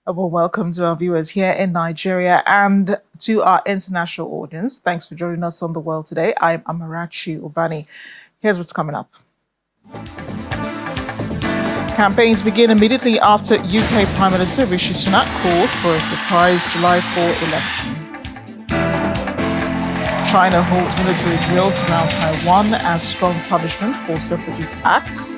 Well, welcome to our viewers here in Nigeria and to our international audience. Thanks for joining us on The World Today. I'm Amarachi Ubani. Here's what's coming up. Campaigns begin immediately after UK Prime Minister Rishi Sunak called for a surprise July 4 election. China holds military drills around Taiwan as strong punishment for separatist acts.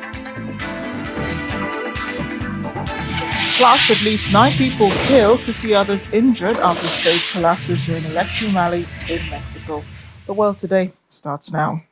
Plus, at least 9 people killed, 50 others injured after state collapses during an election rally in Mexico. The World Today starts now.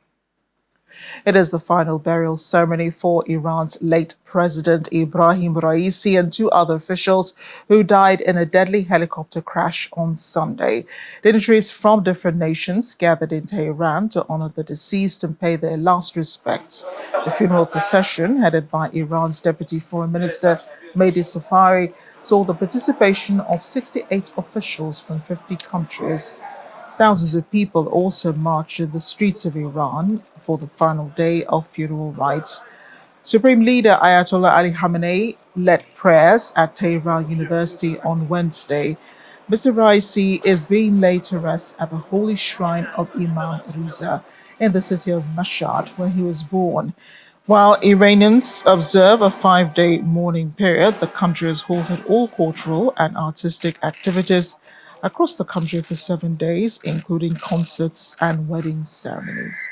It is the final burial ceremony for Iran's late President Ibrahim Raisi and 2 other officials who died in a deadly helicopter crash on Sunday. Dignitaries from different nations gathered in Tehran to honor the deceased and pay their last respects. The funeral procession, headed by Iran's Deputy Foreign Minister Mehdi Safari, saw the participation of 68 officials from 50 countries. Thousands of people also marched in the streets of Iran for the final day of funeral rites. Supreme Leader Ayatollah Ali Khamenei led prayers at Tehran University on Wednesday. Mr. Raisi is being laid to rest at the holy shrine of Imam Riza in the city of Mashhad, where he was born. While Iranians observe a 5-day mourning period, the country has halted all cultural and artistic activities across the country for 7 days, including concerts and wedding ceremonies.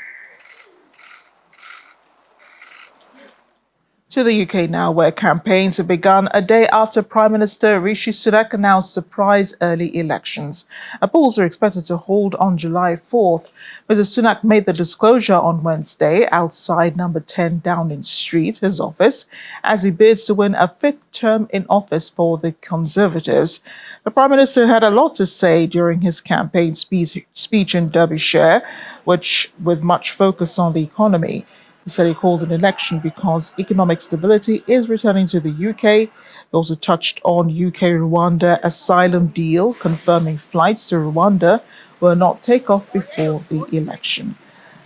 To the UK now, where campaigns have begun a day after Prime Minister Rishi Sunak announced surprise early elections. Polls are expected to hold on July 4th. Mr. Sunak made the disclosure on Wednesday outside number 10 Downing Street, his office, as he bids to win a 5th term in office for the Conservatives. The Prime Minister had a lot to say during his campaign speech in Derbyshire, with much focus on the economy. He said he called an election because economic stability is returning to the UK. He also touched on UK-Rwanda asylum deal, confirming flights to Rwanda will not take off before the election.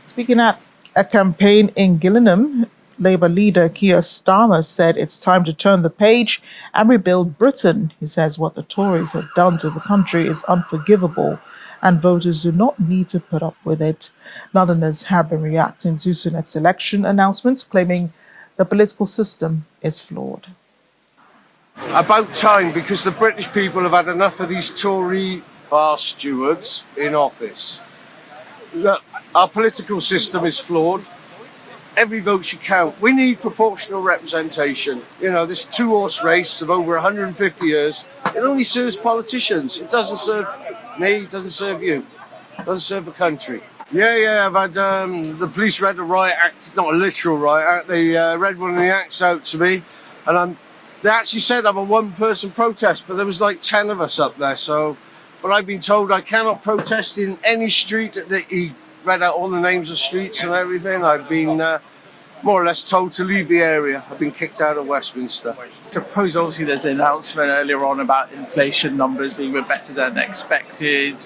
Speaking at a campaign in Gillingham, Labour leader Keir Starmer said it's time to turn the page and rebuild Britain. He says what the Tories have done to the country is unforgivable, and voters do not need to put up with it. Londoners have been reacting to Sunak's election announcements, claiming the political system is flawed. About time, because the British people have had enough of these Tory bar stewards in office. Look, our political system is flawed. Every vote should count. We need proportional representation. You know, this 2-horse race of over 150 years, it only serves politicians. It doesn't serve me, it doesn't serve you, it doesn't serve the country. Yeah, I've had the police read a riot act, not a literal riot act, they read one of the acts out to me, and they actually said I'm a 1-person protest, but there was like 10 of us up there, but I've been told I cannot protest in any street. That he read out all the names of streets and everything. I've been more or less told to leave the area. I've been kicked out of Westminster. I suppose obviously there's an announcement earlier on about inflation numbers being a bit better than expected.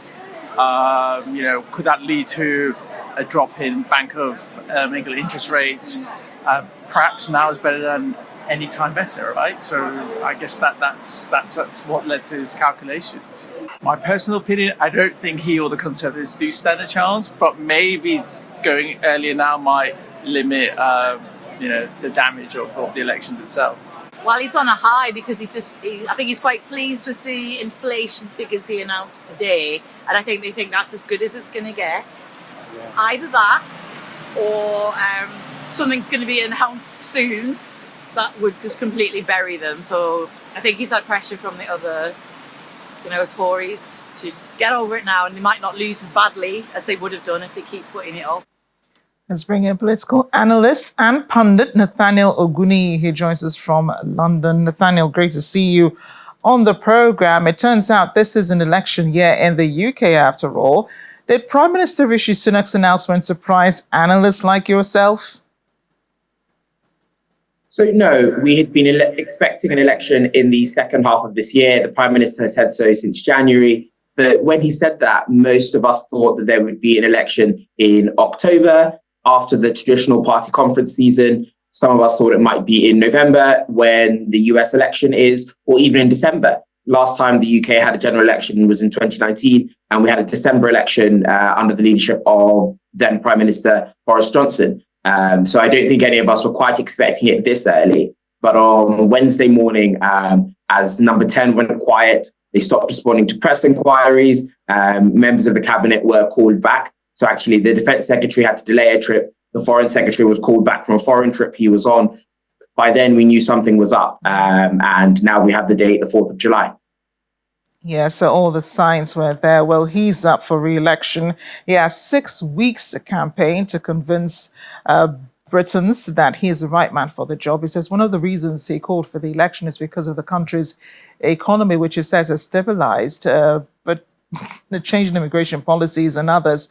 Could that lead to a drop in Bank of England interest rates? Perhaps now is better than any time better, right? So I guess that's what led to his calculations. My personal opinion, I don't think he or the Conservatives do stand a chance, but maybe going earlier now might limit, the damage of the elections itself. Well, he's on a high because I think he's quite pleased with the inflation figures he announced today, and I think they think that's as good as it's going to get. Yeah. Either that, or something's going to be announced soon that would just completely bury them. So I think he's had pressure from the other, Tories to just get over it now, and they might not lose as badly as they would have done if they keep putting it off. Let's bring in political analyst and pundit Nathaniel Oguni. He joins us from London. Nathaniel, great to see you on the program. It turns out this is an election year in the UK after all. Did Prime Minister Rishi Sunak's announcement surprise analysts like yourself? So no, we had been expecting an election in the second half of this year. The Prime Minister has said so since January. But when he said that, most of us thought that there would be an election in October after the traditional party conference season. Some of us thought it might be in November when the US election is, or even in December. Last time the UK had a general election was in 2019, and we had a December election under the leadership of then Prime Minister Boris Johnson. So I don't think any of us were quite expecting it this early. But on Wednesday morning, as number 10 went quiet, they stopped responding to press inquiries. Members of the cabinet were called back. So actually, the defense secretary had to delay a trip. The foreign secretary was called back from a foreign trip he was on. By then, we knew something was up. And now we have the date, the 4th of July. Yeah, so all the signs were there. Well, he's up for re-election. He has 6 weeks to campaign to convince Britons that he is the right man for the job. He says one of the reasons he called for the election is because of the country's economy, which he says has stabilized, but the change in immigration policies and others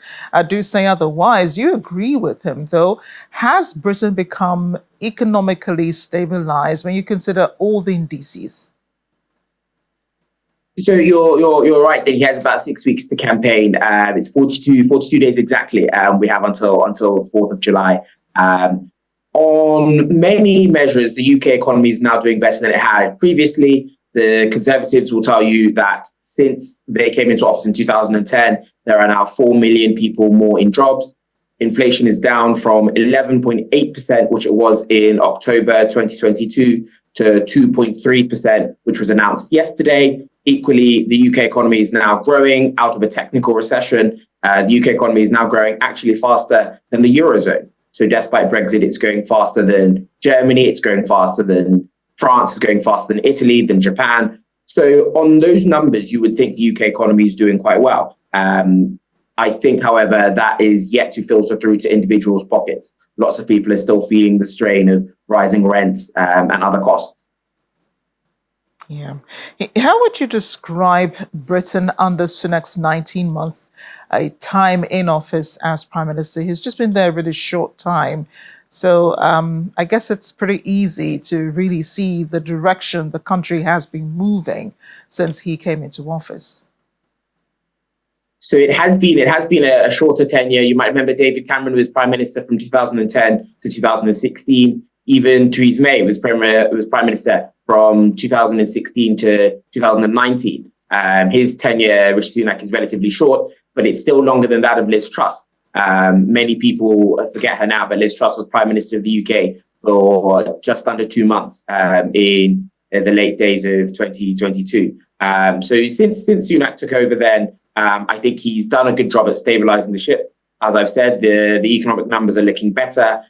do say otherwise. You agree with him, though. Has Britain become economically stabilized when you consider all the indices? So you're right that he has about 6 weeks to campaign. It's 42 days exactly. We have until 4th of July. On many measures, the UK economy is now doing better than it had previously. The Conservatives will tell you that since they came into office in 2010, there are now 4 million people more in jobs. Inflation is down from 11.8%, which it was in October 2022, to 2.3%, which was announced yesterday. Equally, the UK economy is now growing out of a technical recession. The UK economy is now growing actually faster than the Eurozone. So despite Brexit, it's going faster than Germany, it's going faster than France, it's going faster than Italy, than Japan. So on those numbers, you would think the UK economy is doing quite well. I think, however, that is yet to filter through to individuals' pockets. Lots of people are still feeling the strain of rising rents and other costs. Yeah. How would you describe Britain under Sunak's 19-month time in office as Prime Minister? He's just been there a really short time. So I guess it's pretty easy to really see the direction the country has been moving since he came into office. So it has been a shorter tenure. You might remember David Cameron was Prime Minister from 2010 to 2016. Even Theresa May was Prime Minister from 2016 to 2019. His tenure, Rishi Sunak, is relatively short, but it's still longer than that of Liz Truss. Many people forget her now, but Liz Truss was Prime Minister of the UK for just under 2 months in the late days of 2022. So since Sunak took over then, I think he's done a good job at stabilizing the ship. As I've said, the economic numbers are looking better.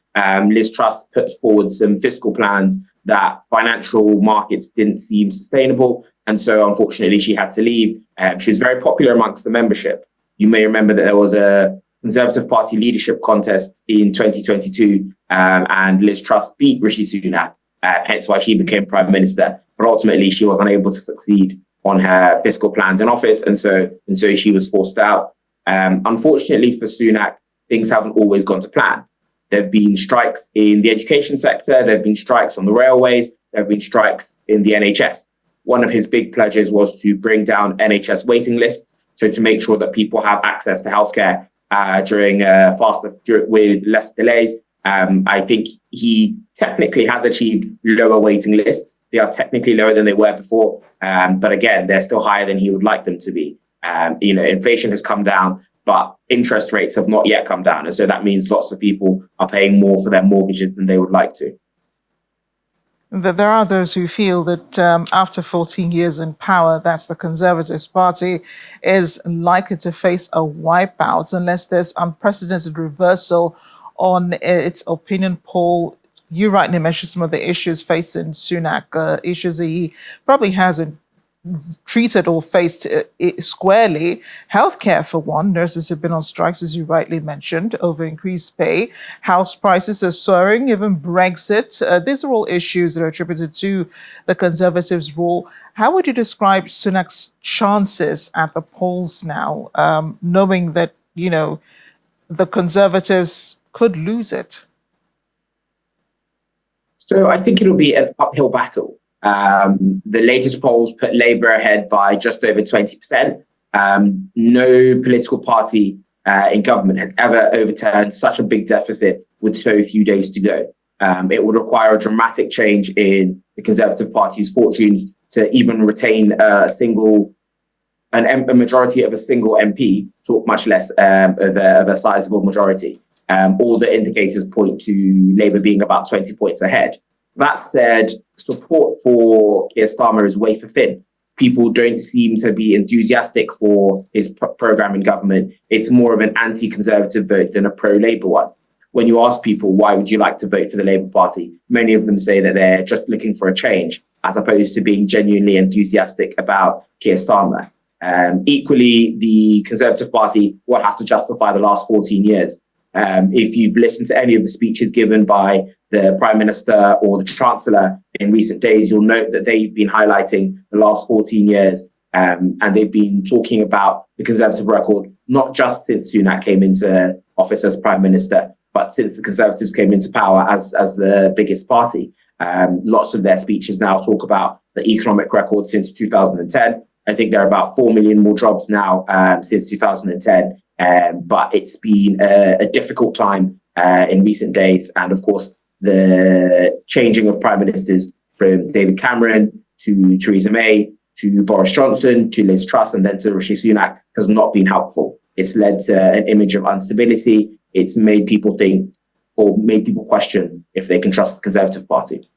Liz Truss put forward some fiscal plans that financial markets didn't seem sustainable. And so, unfortunately, she had to leave. She was very popular amongst the membership. You may remember that there was a Conservative Party leadership contest in 2022, and Liz Truss beat Rishi Sunak, hence why she became Prime Minister. But ultimately, she was unable to succeed on her fiscal plans in office, and so she was forced out. Unfortunately for Sunak, things haven't always gone to plan. There have been strikes in the education sector, there have been strikes on the railways, there have been strikes in the NHS. One of his big pledges was to bring down NHS waiting lists, so to make sure that people have access to healthcare with less delays. I think he technically has achieved lower waiting lists. They are technically lower than they were before, but again, they're still higher than he would like them to be. Inflation has come down, but interest rates have not yet come down. And so that means lots of people are paying more for their mortgages than they would like to. There are those who feel that after 14 years in power, that's the Conservative Party is likely to face a wipeout unless there's unprecedented reversal on its opinion poll. You rightly mentioned some of the issues facing Sunak, issues he probably hasn't treated or faced squarely. Healthcare, for one. Nurses have been on strikes, as you rightly mentioned, over increased pay. House prices are soaring, even Brexit. These are all issues that are attributed to the Conservatives' rule. How would you describe Sunak's chances at the polls now, knowing that, the Conservatives could lose it? So I think it'll be an uphill battle. The latest polls put Labour ahead by just over 20%. No political party in government has ever overturned such a big deficit with so few days to go. It would require a dramatic change in the Conservative Party's fortunes to even retain a majority of a single MP, talk much less of a sizable majority. All the indicators point to Labour being about 20 points ahead. That said, support for Keir Starmer is wafer thin. People don't seem to be enthusiastic for his programme in government. It's more of an anti-Conservative vote than a pro-Labour one. When you ask people, why would you like to vote for the Labour Party? Many of them say that they're just looking for a change, as opposed to being genuinely enthusiastic about Keir Starmer. Equally, the Conservative Party will have to justify the last 14 years. If you've listened to any of the speeches given by the Prime Minister or the Chancellor in recent days, you'll note that they've been highlighting the last 14 years and they've been talking about the Conservative record, not just since Sunak came into office as Prime Minister, but since the Conservatives came into power as the biggest party. Lots of their speeches now talk about the economic record since 2010. I think there are about 4 million more jobs now since 2010. But it's been a difficult time in recent days. And of course, the changing of prime ministers from David Cameron to Theresa May to Boris Johnson to Liz Truss and then to Rishi Sunak has not been helpful. It's led to an image of instability. It's made people think or made people question if they can trust the Conservative Party.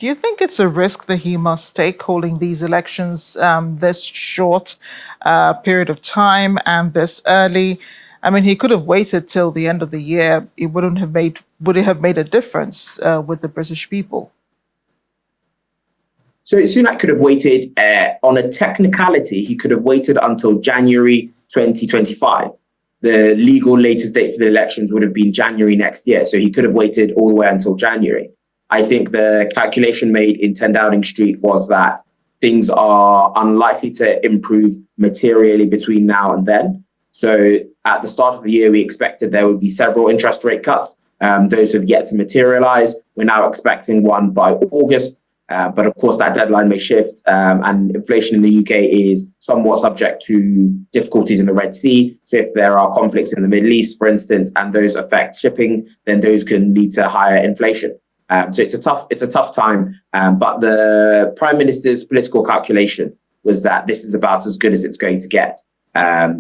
Do you think it's a risk that he must take holding these elections this short period of time and this early? I mean, he could have waited till the end of the year. It would it have made a difference with the British people? So Sunak could have waited on a technicality. He could have waited until January 2025. The legal latest date for the elections would have been January next year. So he could have waited all the way until January. I think the calculation made in 10 Downing Street was that things are unlikely to improve materially between now and then. So at the start of the year, we expected there would be several interest rate cuts. Those have yet to materialize. We're now expecting one by August. But of course, that deadline may shift. And inflation in the UK is somewhat subject to difficulties in the Red Sea. So if there are conflicts in the Middle East, for instance, and those affect shipping, then those can lead to higher inflation. So it's a tough time. But the Prime Minister's political calculation was that this is about as good as it's going to get.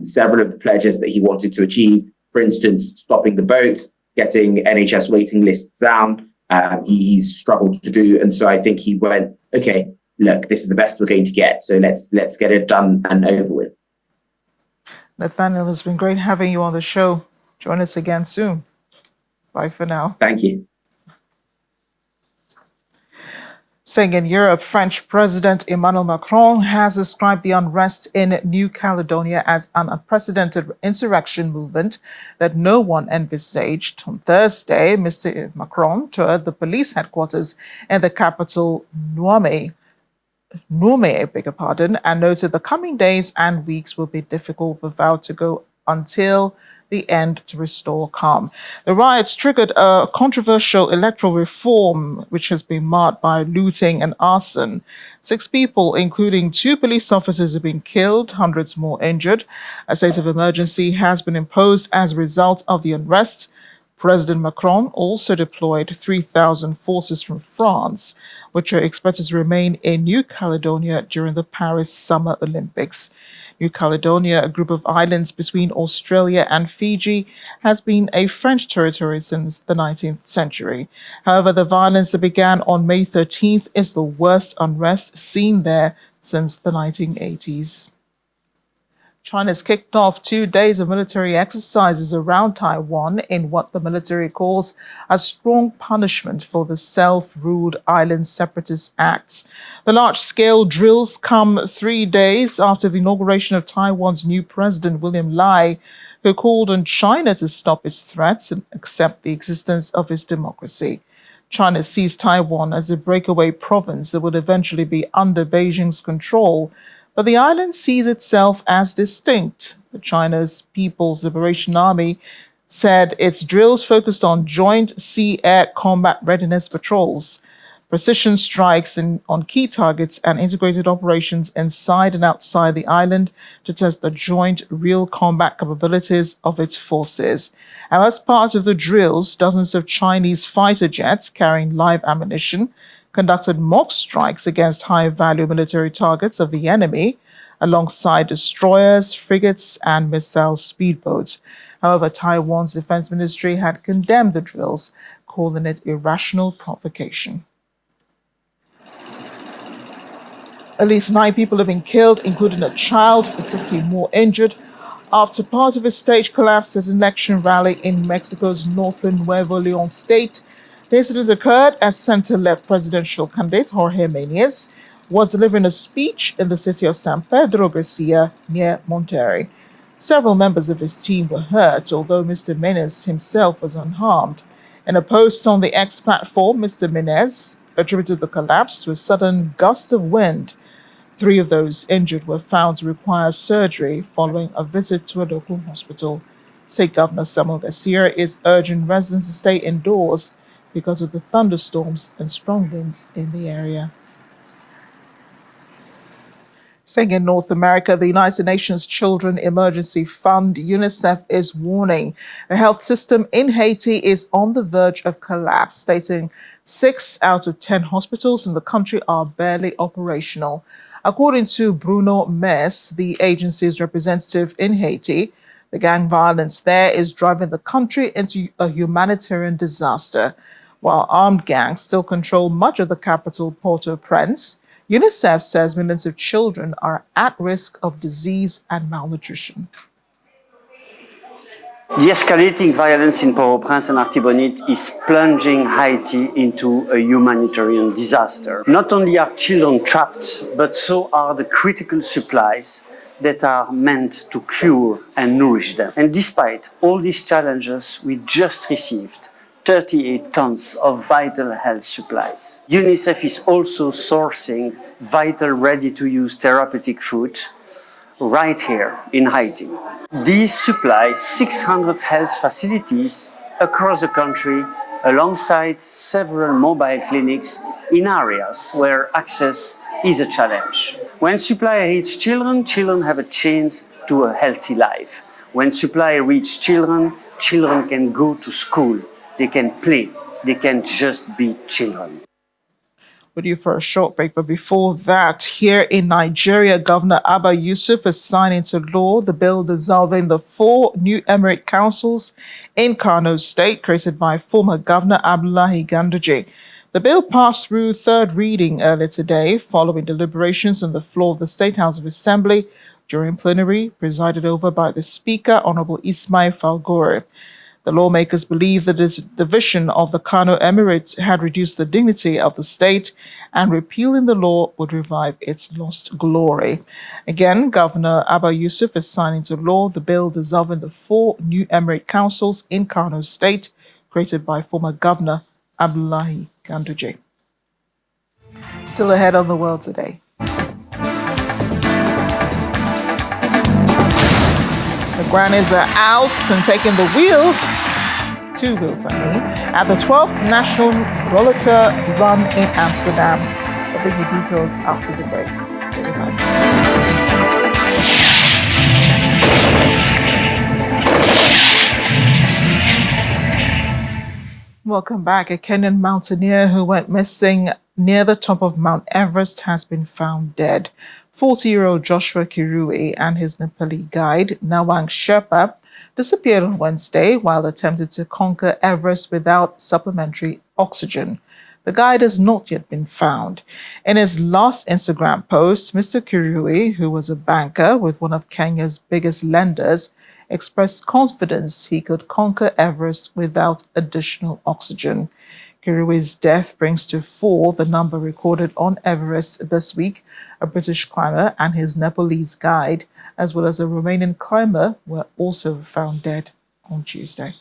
Several of the pledges that he wanted to achieve, for instance, stopping the vote, getting NHS waiting lists down, he's struggled to do. And so I think he went, okay, look, this is the best we're going to get. So let's get it done and over with. Nathaniel, it's been great having you on the show. Join us again soon. Bye for now. Thank you. Staying in Europe, French President Emmanuel Macron has described the unrest in New Caledonia as an unprecedented insurrection movement that no one envisaged. On Thursday, Mr. Macron toured the police headquarters in the capital, Niamey, and noted the coming days and weeks will be difficult, but vowed to go until the end to restore calm. The riots triggered a controversial electoral reform, which has been marred by looting and arson. 6 people, including 2 police officers, have been killed, hundreds more injured. A state of emergency has been imposed as a result of the unrest. President Macron also deployed 3,000 forces from France, which are expected to remain in New Caledonia during the Paris Summer Olympics. New Caledonia, a group of islands between Australia and Fiji, has been a French territory since the 19th century. However, the violence that began on May 13th is the worst unrest seen there since the 1980s. China's kicked off 2 days of military exercises around Taiwan in what the military calls a strong punishment for the self-ruled island separatist acts. The large-scale drills come 3 days after the inauguration of Taiwan's new president, William Lai, who called on China to stop its threats and accept the existence of its democracy. China sees Taiwan as a breakaway province that would eventually be under Beijing's control, but the island sees itself as distinct. The China's People's Liberation Army said its drills focused on joint sea-air combat readiness patrols, precision strikes on key targets, and integrated operations inside and outside the island to test the joint real combat capabilities of its forces. And as part of the drills, dozens of Chinese fighter jets carrying live ammunition, conducted mock strikes against high-value military targets of the enemy, alongside destroyers, frigates, and missile speedboats. However, Taiwan's defense ministry had condemned the drills, calling it irrational provocation. At least 9 people have been killed, including a child, and 15 more injured, after part of a stage collapsed at an election rally in Mexico's northern Nuevo Leon state. The incident occurred as center-left presidential candidate Jorge Menez was delivering a speech in the city of San Pedro Garcia near Monterrey. Several members of his team were hurt, although Mr. Menez himself was unharmed. In a post on the X platform, Mr. Menez attributed the collapse to a sudden gust of wind. 3 of those injured were found to require surgery following a visit to a local hospital. State Governor Samuel Garcia is urging residents to stay indoors because of the thunderstorms and strong winds in the area. Staying in North America, the United Nations Children Emergency Fund, UNICEF, is warning the health system in Haiti is on the verge of collapse, stating 6 out of 10 hospitals in the country are barely operational. According to Bruno Mess, the agency's representative in Haiti, the gang violence there is driving the country into a humanitarian disaster. While armed gangs still control much of the capital, Port-au-Prince, UNICEF says millions of children are at risk of disease and malnutrition. The escalating violence in Port-au-Prince and Artibonite is plunging Haiti into a humanitarian disaster. Not only are children trapped, but so are the critical supplies that are meant to cure and nourish them. And despite all these challenges, we just received 38 tons of vital health supplies. UNICEF is also sourcing vital ready-to-use therapeutic food right here in Haiti. These supply 600 health facilities across the country alongside several mobile clinics in areas where access is a challenge. When supply reaches children, children have a chance to a healthy life. When supply reaches children, children can go to school, they can play, they can just be children. With you for a short break, but before that, here in Nigeria, Governor Abba Yusuf is signing into law the bill dissolving the 4 new emirate councils in Kano State created by former Governor Abdullahi Ganduje. The bill passed through third reading earlier today following deliberations on the floor of the State House of Assembly during plenary presided over by the Speaker, Honorable Ismail Falgore. The lawmakers believe that this division of the Kano Emirate had reduced the dignity of the state, and repealing the law would revive its lost glory. Again, Governor Abba Yusuf is signing into law the bill dissolving the 4 new emirate councils in Kano State, created by former Governor Abdullahi Ganduje. Still ahead on the world today. The grannies are out and taking the wheels, 2 wheels at the 12th National Rollator Run in Amsterdam. I'll bring you details after the break. Stay with us. Welcome back. A Kenyan mountaineer who went missing near the top of Mount Everest has been found dead. 40-year-old Joshua Kirui and his Nepali guide, Nawang Sherpa, disappeared on Wednesday while attempting to conquer Everest without supplementary oxygen. The guide has not yet been found. In his last Instagram post, Mr. Kirui, who was a banker with one of Kenya's biggest lenders, expressed confidence he could conquer Everest without additional oxygen. Kirui's death brings to 4 the number recorded on Everest this week. A British climber and his Nepalese guide, as well as a Romanian climber, were also found dead on Tuesday.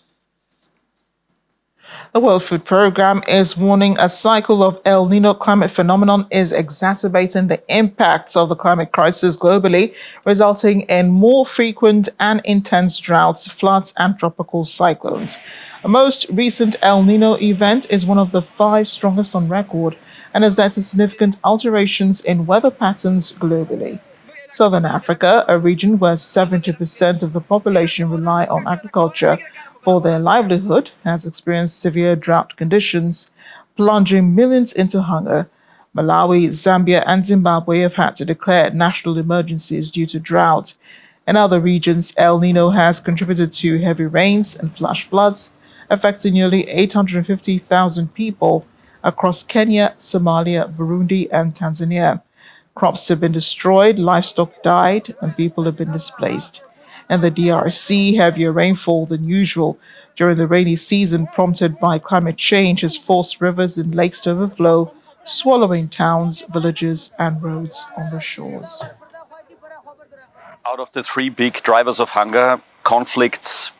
The World Food Programme is warning a cycle of El Nino climate phenomenon is exacerbating the impacts of the climate crisis globally, resulting in more frequent and intense droughts, floods, and tropical cyclones. The most recent El Nino event is one of the 5 strongest on record and has led to significant alterations in weather patterns globally. Southern Africa, a region where 70% of the population rely on agriculture for their livelihood, has experienced severe drought conditions. plunging millions into hunger. Malawi, Zambia, and Zimbabwe have had to declare national emergencies due to drought. In other regions, El Nino has contributed to heavy rains and flash floods, affecting nearly 850,000 people across Kenya, Somalia, Burundi, and Tanzania. Crops have been destroyed, livestock died, and people have been displaced. In the DRC, heavier rainfall than usual during the rainy season, prompted by climate change, has forced rivers and lakes to overflow, swallowing towns, villages, and roads on the shores. Out of the three big drivers of hunger, conflicts,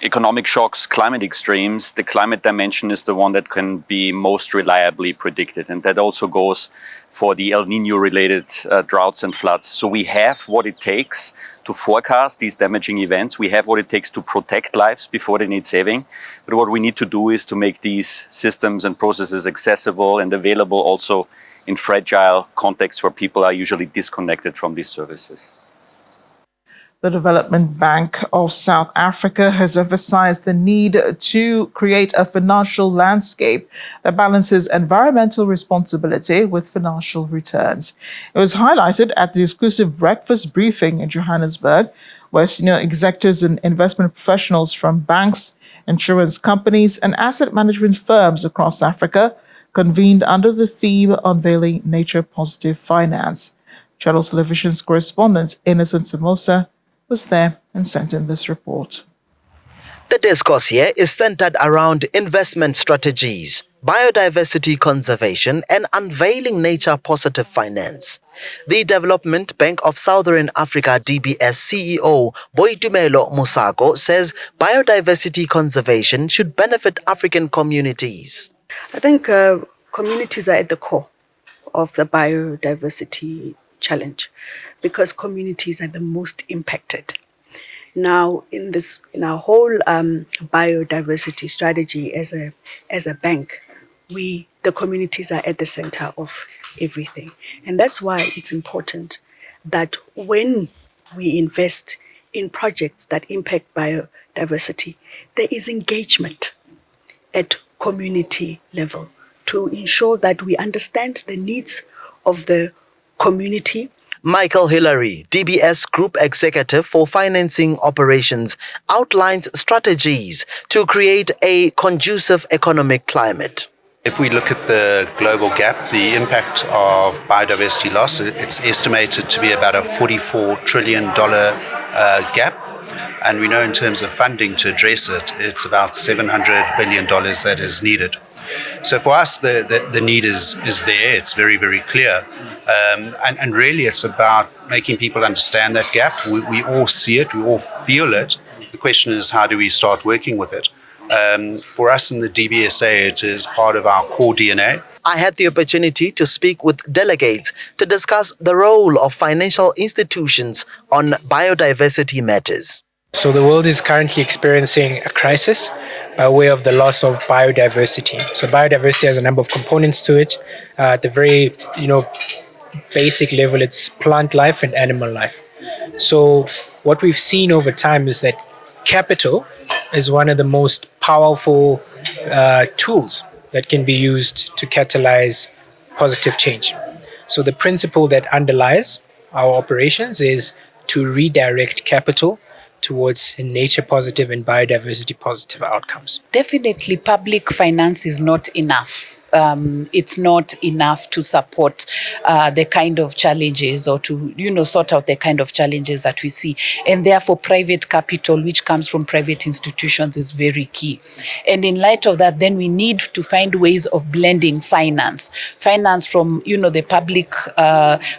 economic shocks, climate extremes, the climate dimension is the one that can be most reliably predicted. And that also goes for the El Nino related droughts and floods. So we have what it takes to forecast these damaging events. We have what it takes to protect lives before they need saving. But what we need to do is to make these systems and processes accessible and available also in fragile contexts where people are usually disconnected from these services. The Development Bank of South Africa has emphasized the need to create a financial landscape that balances environmental responsibility with financial returns. It was highlighted at the exclusive breakfast briefing in Johannesburg, where senior executives and investment professionals from banks, insurance companies, and asset management firms across Africa convened under the theme Unveiling Nature-Positive Finance. Channel Television's correspondent Innocent Samosa was there and sent in this report. The discourse here is centered around investment strategies, biodiversity conservation, and unveiling nature-positive finance. The Development Bank of Southern Africa DBS CEO Boitumelo Mosago says biodiversity conservation should benefit African communities. I think communities are at the core of the biodiversity challenge because communities are the most impacted. Now, in our whole biodiversity strategy as a bank, the communities are at the center of everything, and that's why it's important that when we invest in projects that impact biodiversity, there is engagement at community level to ensure that we understand the needs of the community. Michael Hillary, DBS Group Executive for Financing Operations, outlines strategies to create a conducive economic climate. If we look at the global gap, the impact of biodiversity loss, it's estimated to be about a $44 trillion gap. And we know in terms of funding to address it, it's about $700 billion that is needed. So for us, the need is there. It's very, very clear. And really, it's about making people understand that gap. We all see it. We all feel it. The question is, how do we start working with it? For us in the DBSA, it is part of our core DNA. I had the opportunity to speak with delegates to discuss the role of financial institutions on biodiversity matters. So the world is currently experiencing a crisis by way of the loss of biodiversity. So biodiversity has a number of components to it. At the very, basic level, it's plant life and animal life. So what we've seen over time is that capital is one of the most powerful tools that can be used to catalyze positive change. So the principle that underlies our operations is to redirect capital towards nature positive and biodiversity positive outcomes. Definitely public finance is not enough. It's not enough to support the kind of challenges or to, sort out the kind of challenges that we see. And therefore, private capital, which comes from private institutions, is very key. And in light of that, then we need to find ways of blending finance from, the public,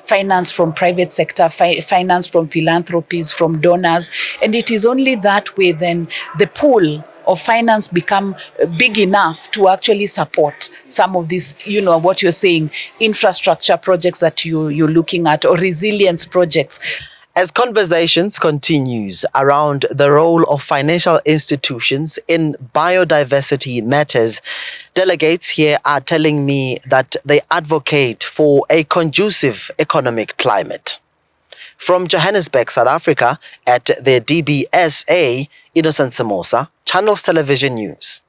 finance from private sector, finance from philanthropies, from donors. And it is only that way then the pool of finance become big enough to actually support some of these, what you're saying, infrastructure projects that you're looking at, or resilience projects. As conversations continues around the role of financial institutions in biodiversity matters, delegates here are telling me that they advocate for a conducive economic climate. From Johannesburg, South Africa, at the DBSA, Innocent Samosa, Channels Television News.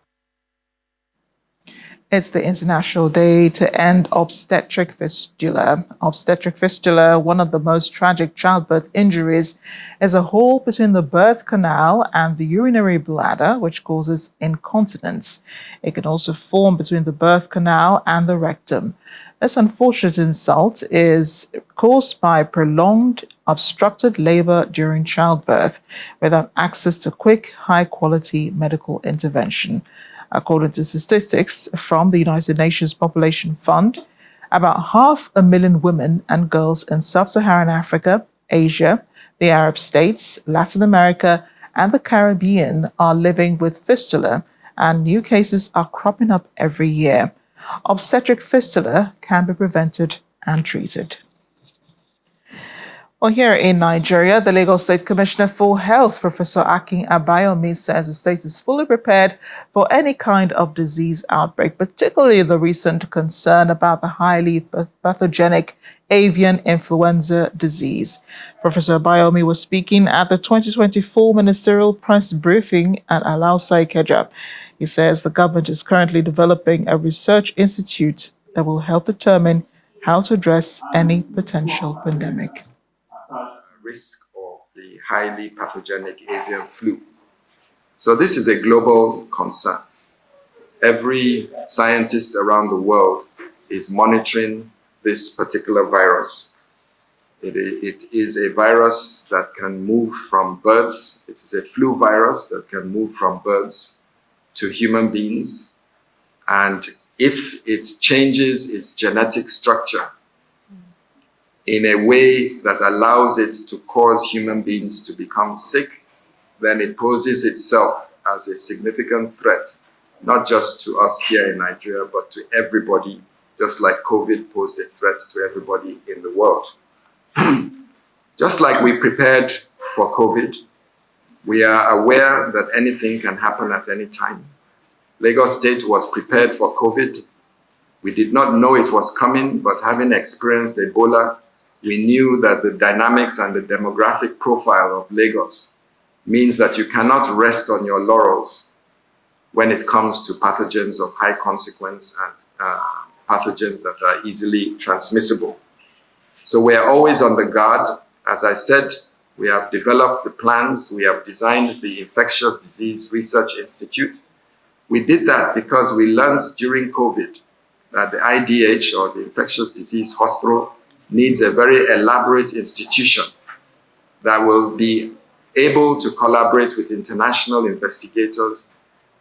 It's the International Day to End Obstetric Fistula. Obstetric fistula, one of the most tragic childbirth injuries, is a hole between the birth canal and the urinary bladder, which causes incontinence. It can also form between the birth canal and the rectum. This unfortunate insult is caused by prolonged obstructed labor during childbirth without access to quick, high-quality medical intervention. According to statistics from the United Nations Population Fund, about 500,000 women and girls in sub-Saharan Africa, Asia, the Arab states, Latin America, and the Caribbean are living with fistula, and new cases are cropping up every year. Obstetric fistula can be prevented and treated. Well, here in Nigeria, the Lagos State Commissioner for Health, Professor Akin Abayomi, says the state is fully prepared for any kind of disease outbreak, particularly the recent concern about the highly pathogenic avian influenza disease. Professor Abayomi was speaking at the 2024 ministerial press briefing at Alausa Ikeja. He says the government is currently developing a research institute that will help determine how to address any potential pandemic. Risk of the highly pathogenic avian flu. So this is a global concern. Every scientist around the world is monitoring this particular virus. It is a virus that can move from birds. It is a flu virus that can move from birds to human beings. And if it changes its genetic structure in a way that allows it to cause human beings to become sick, then it poses itself as a significant threat, not just to us here in Nigeria, but to everybody, just like COVID posed a threat to everybody in the world. Just like we prepared for COVID, we are aware that anything can happen at any time. Lagos State was prepared for COVID. We did not know it was coming, but having experienced Ebola, we knew that the dynamics and the demographic profile of Lagos means that you cannot rest on your laurels when it comes to pathogens of high consequence and pathogens that are easily transmissible. So we are always on the guard. As I said, we have developed the plans. We have designed the Infectious Disease Research Institute. We did that because we learned during COVID that the IDH, or the Infectious Disease Hospital, needs a very elaborate institution that will be able to collaborate with international investigators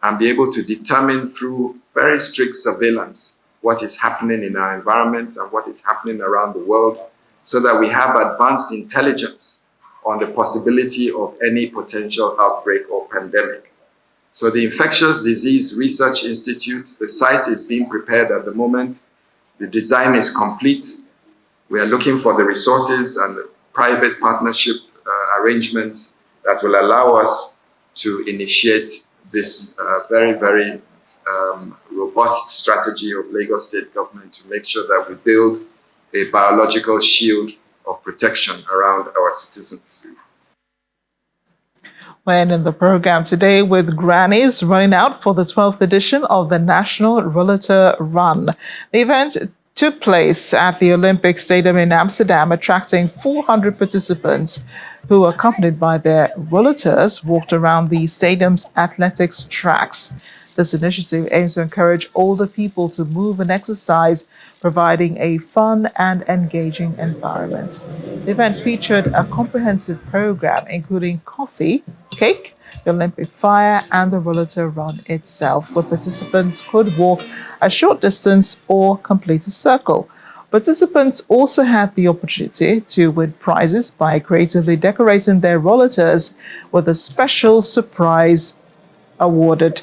and be able to determine through very strict surveillance what is happening in our environment and what is happening around the world, so that we have advanced intelligence on the possibility of any potential outbreak or pandemic. So the Infectious Disease Research Institute, the site is being prepared at the moment. The design is complete. We are looking for the resources and the private partnership arrangements that will allow us to initiate this very, very robust strategy of Lagos State government to make sure that we build a biological shield of protection around our citizens. When in the program today, with grannies running out for the 12th edition of the National Rollator Run. The event took place at the Olympic Stadium in Amsterdam, attracting 400 participants who, accompanied by their rollators, walked around the stadium's athletics tracks. This initiative aims to encourage older people to move and exercise, providing a fun and engaging environment. The event featured a comprehensive program, including coffee, cake, the Olympic fire, and the Rollator Run itself, where participants could walk a short distance or complete a circle. Participants also had the opportunity to win prizes by creatively decorating their rollators with a special surprise awarded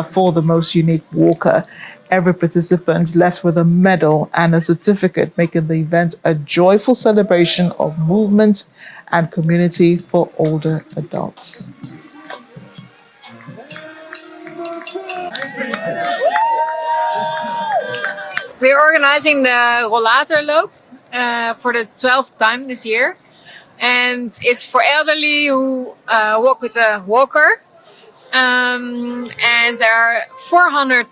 for the most unique walker. Every participant left with a medal and a certificate, making the event a joyful celebration of movement and community for older adults. We're organizing the Rollator Loop for the 12th time this year. And it's for elderly who walk with a walker. And there are 400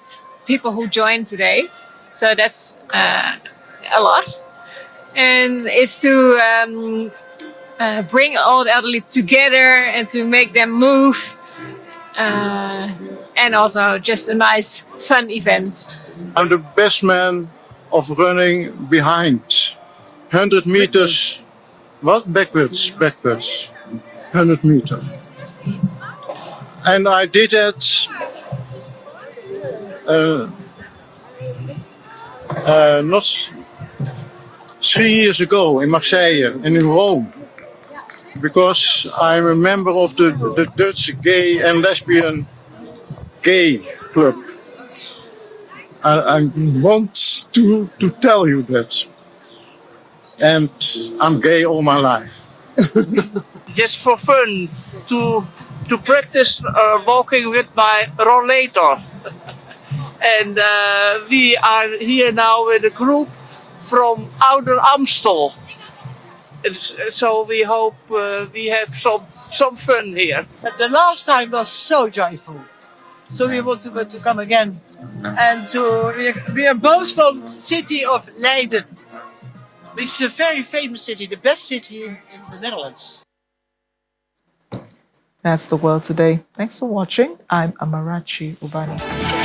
people who joined today. So that's a lot. And it's to bring all the elderly together and to make them move. And also just a nice, fun event. I'm the best man of running behind. 100 meters. What? Backwards. 100 meters. And I did that not 3 years ago in Marseille and in Rome. Because I'm a member of the Dutch gay and lesbian gay club. I want to tell you that. And I'm gay all my life. Just for fun, to practice walking with my rollator. And we are here now with a group from Outer Amstel. So we hope we have some fun here. But the last time was so joyful. So we want to come again. And we are both from city of Leiden, which is a very famous city, the best city in the Netherlands. That's the world today. Thanks for watching. I'm Amarachi Ubani.